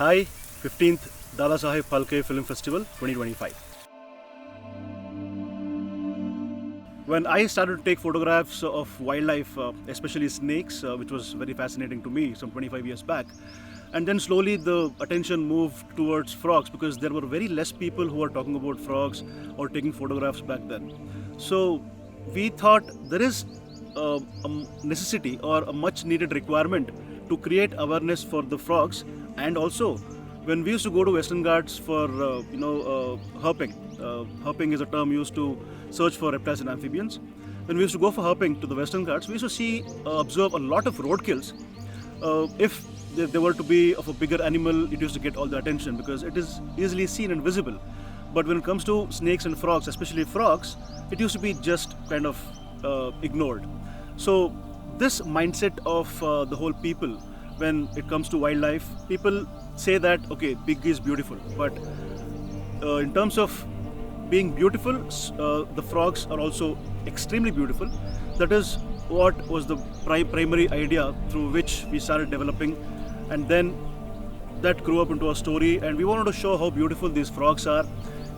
Hi, 15th Dada Saheb Phalke Film Festival 2025. When I started to take photographs of wildlife, especially snakes, which was very fascinating to me some 25 years back, and then slowly the attention moved towards frogs because there were very less people who were talking about frogs or taking photographs back then. So we thought there is a necessity or a much needed requirement to create awareness for the frogs. And also, when we used to go to Western Ghats for herping, herping is a term used to search for reptiles and amphibians. When we used to go for herping to the Western Ghats, we used to see, observe a lot of roadkills. If they were to be of a bigger animal, it used to get all the attention because it is easily seen and visible. But when it comes to snakes and frogs, especially frogs, it used to be just kind of ignored. So this mindset of the whole people, when it comes to wildlife, people say that, okay, big is beautiful, but in terms of being beautiful, the frogs are also extremely beautiful. That is what was the primary idea through which we started developing, and then that grew up into a story, and we wanted to show how beautiful these frogs are.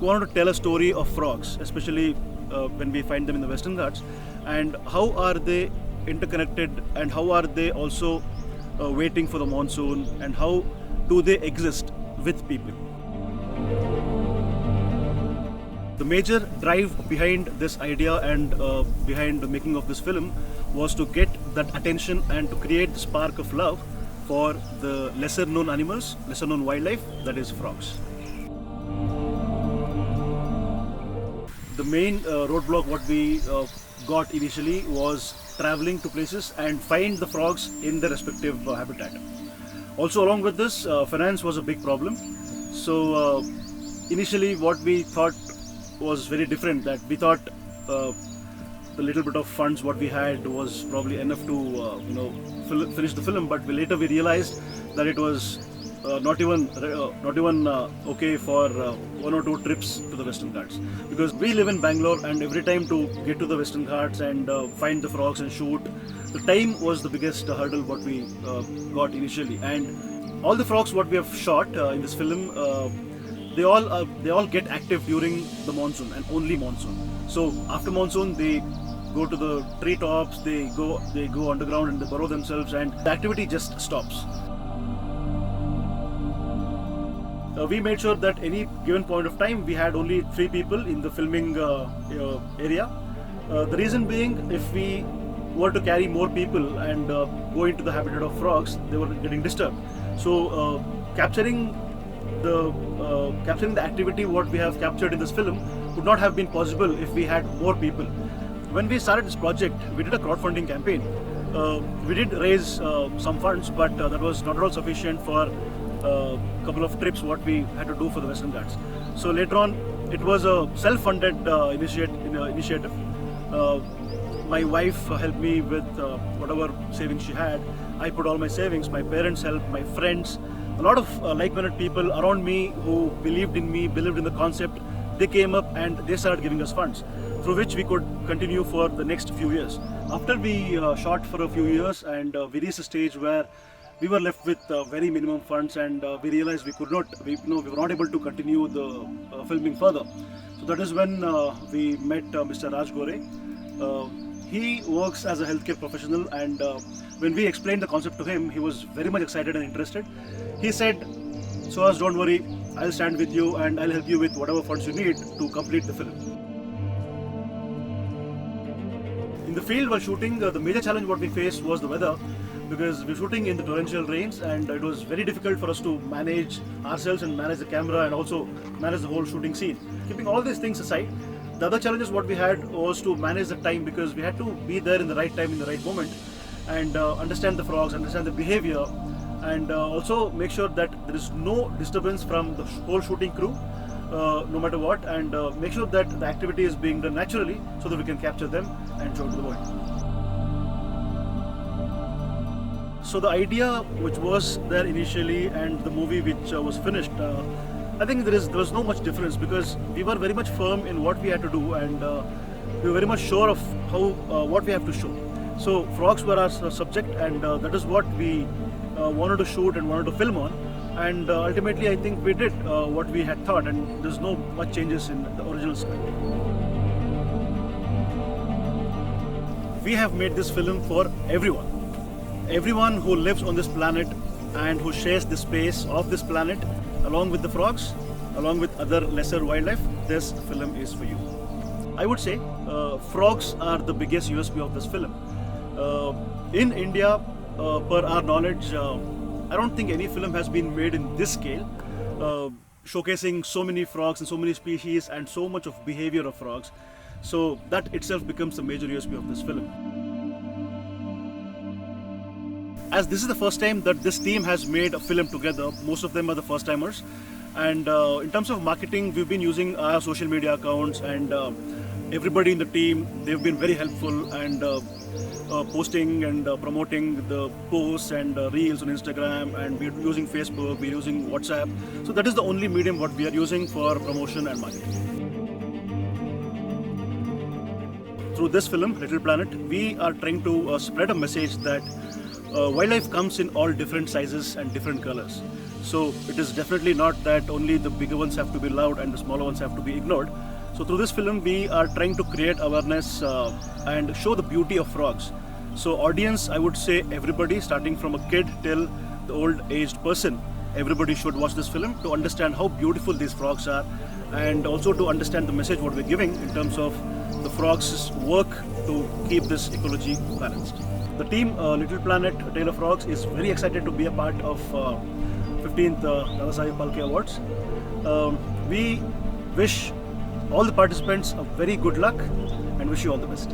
We wanted to tell a story of frogs, especially when we find them in the Western Ghats, and how are they interconnected, and how are they also waiting for the monsoon, and how do they exist with people. The major drive behind this idea and behind the making of this film was to get that attention and to create the spark of love for the lesser known animals, lesser known wildlife, that is frogs. The main roadblock what we got initially was traveling to places and find the frogs in their respective habitat. Also along with this, finance was a big problem. So initially what we thought was very different, that we thought the little bit of funds what we had was probably enough to finish the film, but later we realized that it was not even okay for one or two trips to the Western Ghats, because we live in Bangalore, and every time to get to the Western Ghats and find the frogs and shoot, the time was the biggest hurdle what we got initially. And all the frogs what we have shot in this film, they all get active during the monsoon and only monsoon. So after monsoon they go to the treetops, they go underground and they burrow themselves, and the activity just stops. We made sure that any given point of time we had only 3 people in the filming area. The reason being, if we were to carry more people and go into the habitat of frogs, they were getting disturbed. So capturing the activity what we have captured in this film would not have been possible if we had more people. When we started this project, we did a crowdfunding campaign. We did raise some funds, but that was not at all sufficient for a couple of trips what we had to do for the Western Ghats. So later on, it was a self-funded initiative. My wife helped me with whatever savings she had. I put all my savings, my parents helped, my friends, a lot of like-minded people around me who believed in me, believed in the concept. They came up and they started giving us funds, through which we could continue for the next few years. After we shot for a few years and we reached a stage where we were left with very minimum funds, and we realized we were not able to continue the filming further. So that is when we met Mr. Gore. He works as a healthcare professional, and when we explained the concept to him, he was very much excited and interested. He said, "Suhas, don't worry, I'll stand with you and I'll help you with whatever funds you need to complete the film." In the field while shooting, the major challenge what we faced was the weather, because we're shooting in the torrential rains, and it was very difficult for us to manage ourselves and manage the camera and also manage the whole shooting scene. Keeping all these things aside, the other challenges what we had was to manage the time, because we had to be there in the right time, in the right moment, and understand the frogs, understand the behavior, and also make sure that there is no disturbance from the whole shooting crew, no matter what, and make sure that the activity is being done naturally so that we can capture them and show it to the world. So the idea which was there initially and the movie which was finished, I think there was no much difference, because we were very much firm in what we had to do, and we were very much sure of what we have to show. So frogs were our subject, and that is what we wanted to shoot and wanted to film on. And ultimately, I think we did what we had thought, and there's no much changes in the original script. We have made this film for everyone. Everyone who lives on this planet and who shares the space of this planet, along with the frogs, along with other lesser wildlife, this film is for you. I would say frogs are the biggest USP of this film. In India, per our knowledge, I don't think any film has been made in this scale, showcasing so many frogs and so many species and so much of behavior of frogs. So that itself becomes the major USP of this film. As this is the first time that this team has made a film together, most of them are the first timers. And in terms of marketing, we've been using our social media accounts, and everybody in the team, they've been very helpful and posting and promoting the posts and reels on Instagram, and we're using Facebook, we're using WhatsApp. So that is the only medium what we are using for promotion and marketing. Through this film, Little Planet, we are trying to spread a message that wildlife comes in all different sizes and different colors. So it is definitely not that only the bigger ones have to be loved and the smaller ones have to be ignored. So through this film, we are trying to create awareness and show the beauty of frogs. So audience, I would say everybody, starting from a kid till the old aged person, everybody should watch this film to understand how beautiful these frogs are, and also to understand the message what we're giving in terms of the frogs' work to keep this ecology balanced. The team Little Planet Tale of Frogs is very excited to be a part of 15th Dada Saheb Phalke Awards. We wish all the participants a very good luck and wish you all the best.